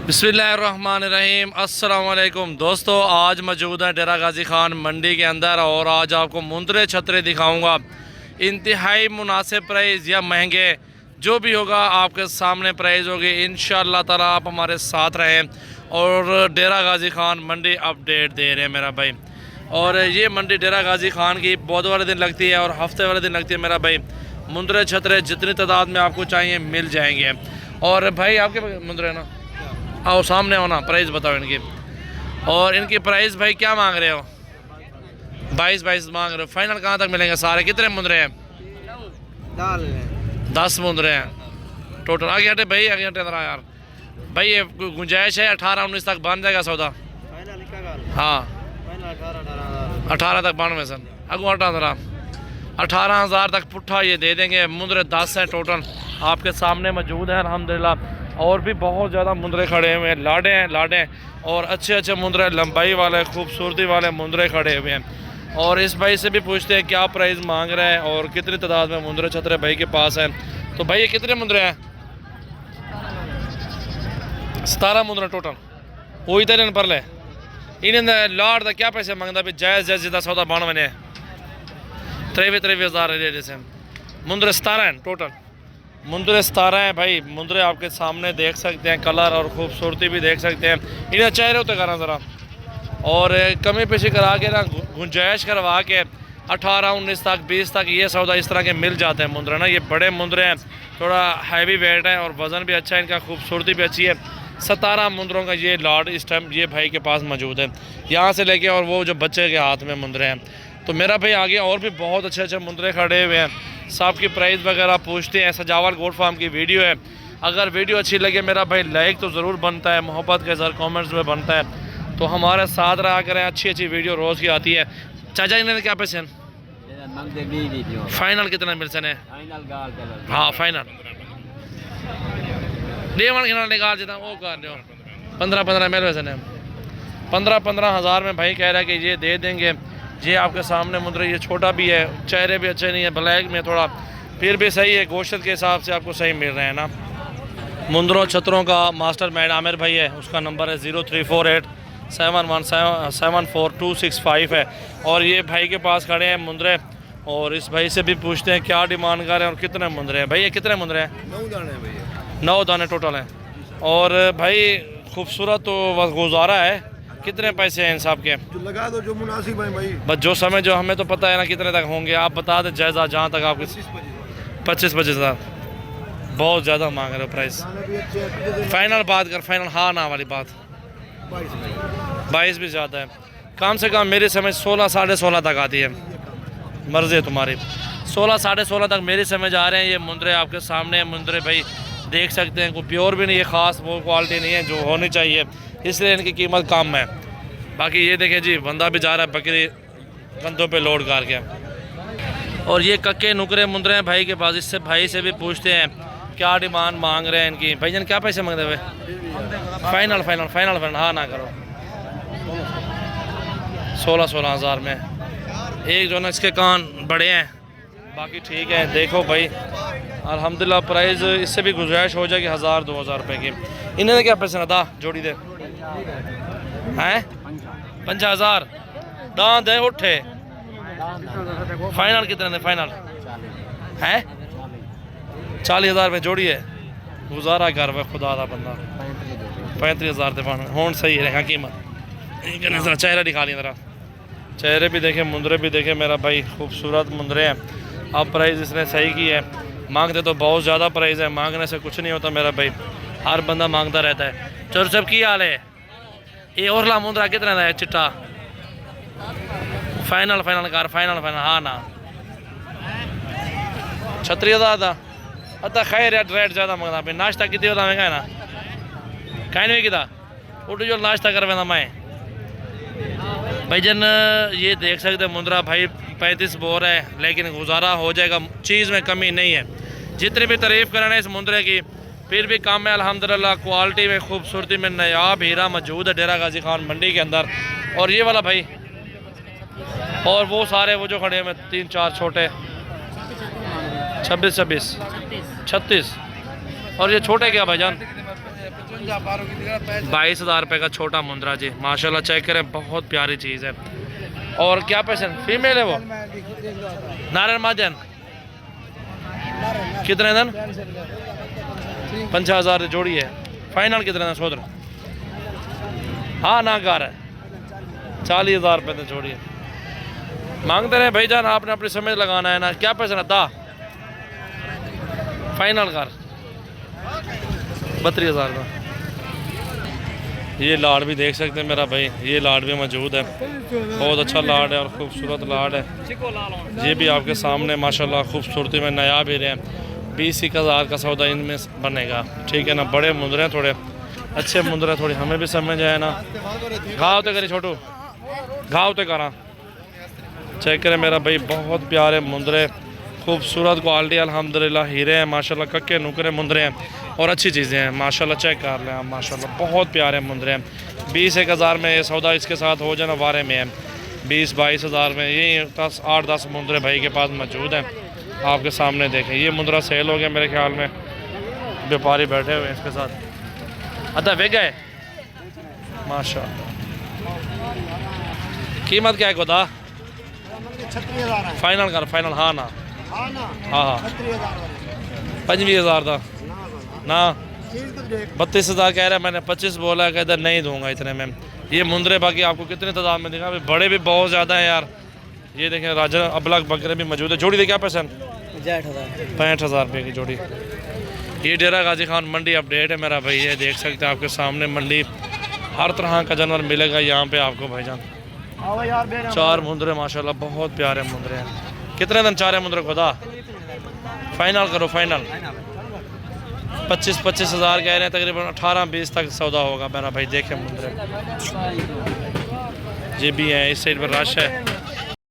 बिस्मिल्लाहिर्रहमानिर्रहीम। अस्सलाम वालेकुम दोस्तों, आज मौजूद है डेरा गाजी खान मंडी के अंदर और आज आपको मुंदरे छतरे दिखाऊंगा। इंतहाई मुनासिब प्राइस या महंगे जो भी होगा आपके सामने प्राइस होगी। इंशाअल्लाह ताला आप हमारे साथ रहें और डेरा गाजी खान मंडी अपडेट दे रहे हैं मेरा भाई। और ये मंडी डेरा गाजी खान की बुध वाले दिन लगती है और हफ्ते वाले दिन लगती है मेरा भाई। मुंदरे छतरे जितनी तादाद में आपको चाहिए मिल जाएंगे। और भाई आपके मुंदरे ना आओ सामने हो ना, प्राइस बताओ इनकी। और इनकी प्राइस भाई क्या मांग रहे हो? 22 मांग रहे हो। फाइनल कहाँ तक मिलेंगे? सारे कितने मुंदरे हैं? 10 मुंदरे हैं टोटल। आगे हटे भाई, आगे हटे जरा यार भाई। ये गुंजाइश है 18-19 तक बन जाएगा सौदा। हाँ 18 तक 92 सन अगू हटा जरा। 18,000 तक पुट्ठा ये दे देंगे। मुंदरे 10 हैं टोटल आपके सामने मौजूद है अल्हम्दुलिल्लाह। और भी बहुत ज़्यादा मुंदरे खड़े हुए हैं, लाडे हैं लाडे, और अच्छे अच्छे मुंदरे, लंबाई वाले खूबसूरती वाले मुंदरे खड़े हुए हैं। और इस भाई से भी पूछते हैं क्या प्राइस मांग रहे हैं और कितनी तादाद में मुंदरे छतरे भाई के पास हैं। तो भाई ये कितने मुंदरे हैं? 17 मुंदरे टोटल। वही तेरे पर ले इन्हें लाड का क्या पैसे मांगता भी? जायज़ जायज़ जिदा सौदा बन बने 23,000 जैसे मुंदरे 17 हैं टोटल। मुंदरे 17 हैं भाई। मुंदरे आपके सामने देख सकते हैं, कलर और खूबसूरती भी देख सकते हैं। इन्हें चेहरे होते करा ज़रा और कमी पेशी करा के ना, गुंजाइश करवा के 18-19 तक 20 तक ये सौदा इस तरह के मिल जाते हैं मुंदरे ना। ये बड़े मुंदरे हैं, थोड़ा हैवी वेट है और वज़न भी अच्छा है इनका, खूबसूरती भी अच्छी है। 17 मुंदरों का ये लॉट इस टाइम ये भाई के पास मौजूद है, यहाँ से लेके और वो जो बच्चे के हाथ में मुंदरे हैं। तो मेरा भाई आगे और भी बहुत अच्छे अच्छे मुंदरे खड़े हुए हैं। सब की प्राइस वगैरह पूछते हैं। सजावल गोट फार्म की वीडियो है। अगर वीडियो अच्छी लगे मेरा भाई लाइक तो ज़रूर बनता है, मोहब्बत के ज़र कमेंट्स में बनता है। तो हमारे साथ रहा करें, अच्छी अच्छी वीडियो रोज़ की आती है। चाचा इन्हें क्या पैसे फाइनल कितना मिल सने? हाँ फाइनल निकाल देता वो कर दो 15 मिल वैसे 15 हज़ार में भाई कह रहा है कि ये दे देंगे। ये आपके सामने मुंदरे, ये छोटा भी है, चेहरे भी अच्छे नहीं है, ब्लैक में थोड़ा फिर भी सही है, गोश्त के हिसाब से आपको सही मिल रहे हैं ना। मुंदरों छतरों का मास्टर मैड आमिर भाई है, उसका नंबर है 034871174265 है। और ये भाई के पास खड़े हैं मुंदरे और इस भाई से भी पूछते हैं क्या डिमांड कर रहे हैं और कितने मुंदरे हैं। भाई ये कितने मुंदरे हैं? 9 दाने भैया। 9 दाने टोटल हैं। और भाई खूबसूरत तो बस गुजारा है। कितने पैसे हैं इन सब के? जो लगा दो जो मुनासिब है भाई। बस जो समय जो हमें तो पता है ना कितने तक होंगे, आप बता दें जायज़ा जहाँ तक आपके 25 हज़ार। बहुत ज़्यादा मांग रहे हो प्राइस। फाइनल बात कर, फाइनल हाँ ना वाली बात। 22 भी ज़्यादा है। कम से कम मेरी समझ 16 साढ़े 16 तक आती है, मर्ज़ी है तुम्हारी। 16 साढ़े 16 तक मेरी समझ आ रहे हैं। ये मुंदरे आपके सामने मुंदरे भाई देख सकते हैं, कोई प्योर भी नहीं है, ख़ास वो क्वालिटी नहीं है जो होनी चाहिए, इसलिए इनकी कीमत कम है। बाकी ये देखें जी, बंदा भी जा रहा है बकरी कंधों पे लोड करके। और ये कक्के नुकरे मुंदरे हैं भाई के पास। इससे भाई से भी पूछते हैं क्या डिमांड मांग रहे हैं इनकी। भाईजान क्या पैसे मांगते हुए? फाइनल फाइनल फाइनल फाइनल हाँ ना करो 16 हज़ार में। एक जो ना इसके कान बड़े हैं, बाकी ठीक है। देखो भाई अल्हम्दुलिल्लाह प्राइस इससे भी गुंजाइश हो जाएगी 1000-2000 रुपये की। इन्हें क्या पैसे ना जोड़ी दे हैं 5000 दान दे उठे। फाइनल कितने दे? फाइनल है 40,000 में जोड़ी है। गुजारा कर वे खुदा दा बंदा 35,000 दे पान होन सही रहेगा कीमत। ज़रा चेहरा दिखा लिया, ज़रा चेहरे भी देखे, मुंदरे भी देखे मेरा भाई, खूबसूरत मुंदरे हैं। अब प्राइस इसने सही की है। मांगते तो बहुत ज़्यादा प्राइस है, मांगने से कुछ नहीं होता मेरा भाई, हर बंदा मांगता रहता है। चोर सब की हाल है? ये ओरला मुंदरा कितना है चिट्टा? फाइनल फाइनल कर, फाइनल फाइनल हाँ ना 36,000 अता खैर यार, रेट ज़्यादा मंगता भाई। नाश्ता कितने होता महंगा है ना, कहीं नहीं किता उठ जो नाश्ता कर वेंदा मैं भाईजान। ये देख सकते मुंदरा भाई 35 बोर है, लेकिन गुजारा हो जाएगा, चीज़ में कमी नहीं है। जितनी भी तारीफ़ करना है इस मुंदरे की फिर भी कम है अल्हम्दुलिल्लाह। क्वालिटी में, खूबसूरती में नायाब हीरा मौजूद है डेरा गाजी खान मंडी के अंदर। और ये वाला भाई और वो सारे वो जो खड़े हैं 3-4 छोटे 26 और ये छोटे क्या भाईजान? 22,000 का छोटा मुंद्रा जी, माशाल्लाह चेक करें, बहुत प्यारी चीज़ है। और क्या पैसे फीमेल है वो? नारायण महाजन कितने दिन? 50,000 जोड़ी है। फाइनल कितने दिन सोच रहे? हाँ ना कार है 40,000 रुपये तो जोड़ी है। मांगते रहे भाईजान, आपने अपनी समझ लगाना है ना। क्या पैसे ना दा फाइनल कर 32,000 का। ये लाड भी देख सकते हैं मेरा भाई, ये लाड भी मौजूद है, बहुत अच्छा लाड है और खूबसूरत लाड है। ये भी आपके सामने माशाल्लाह खूबसूरती में नया भी रहे हैं। 20-21,000 का सौदा इनमें बनेगा, ठीक है ना। बड़े मुंदरे हैं, थोड़े अच्छे मुंदरे, थोड़ी हमें भी समझ आए ना। घाव तो करी छोटू, घाव तो करा। चेक करें मेरा भाई, बहुत प्यारे मुंदरे, खूबसूरत क्वालिटी अल्हम्दुलिल्लाह, हीरे हैं माशाल्लाह, कक्के नुकरे मुंदरे हैं और अच्छी चीज़ें हैं माशाल्लाह। चेक कर लें आप माशाल्लाह, बहुत प्यारे मुंदरे हैं। 20-1,000 में ये सौदा इसके साथ हो जाना वारे में है। 20-22,000 में यही 8-10 मुंदरे भाई के पास मौजूद हैं, आपके सामने देखें। ये मुंदरा सेल हो गया मेरे ख्याल में, व्यापारी बैठे हुए हैं इसके साथ। अदा वे गए माशाल्लाह। कीमत क्या है खुदा? 36,000 फाइनल कर, फाइनल। हाँ ना, हाँ ना, हाँ 25,000 था ना। 32,000 कह रहा है, मैंने 25 बोला, कहता नहीं दूंगा इतने में। ये मुंदरे बाकी आपको कितने तादाद में दिखा, बड़े भी बहुत ज़्यादा है यार। ये देखें राजा अबलग बकरे भी मौजूद है। जोड़ी दे क्या पैसा? 65,000 रुपये की जोड़ी। ये डेरा गाजी खान मंडी अपडेट है मेरा भाई, ये देख सकते हैं आपके सामने मंडी, हर तरह का जानवर मिलेगा यहाँ पे आपको भाईजान। 4 मुंदरे माशाल्लाह, बहुत प्यारे मुंदरे हैं। कितने दिन 4 मुंदरे खुदा? फाइनल करो, फाइनल 25,000 कह रहे हैं, तकरीबन 18-20 तक सौदा होगा मेरा भाई। देखें मुंदरे ये भी हैं, इस साइड पर रश है।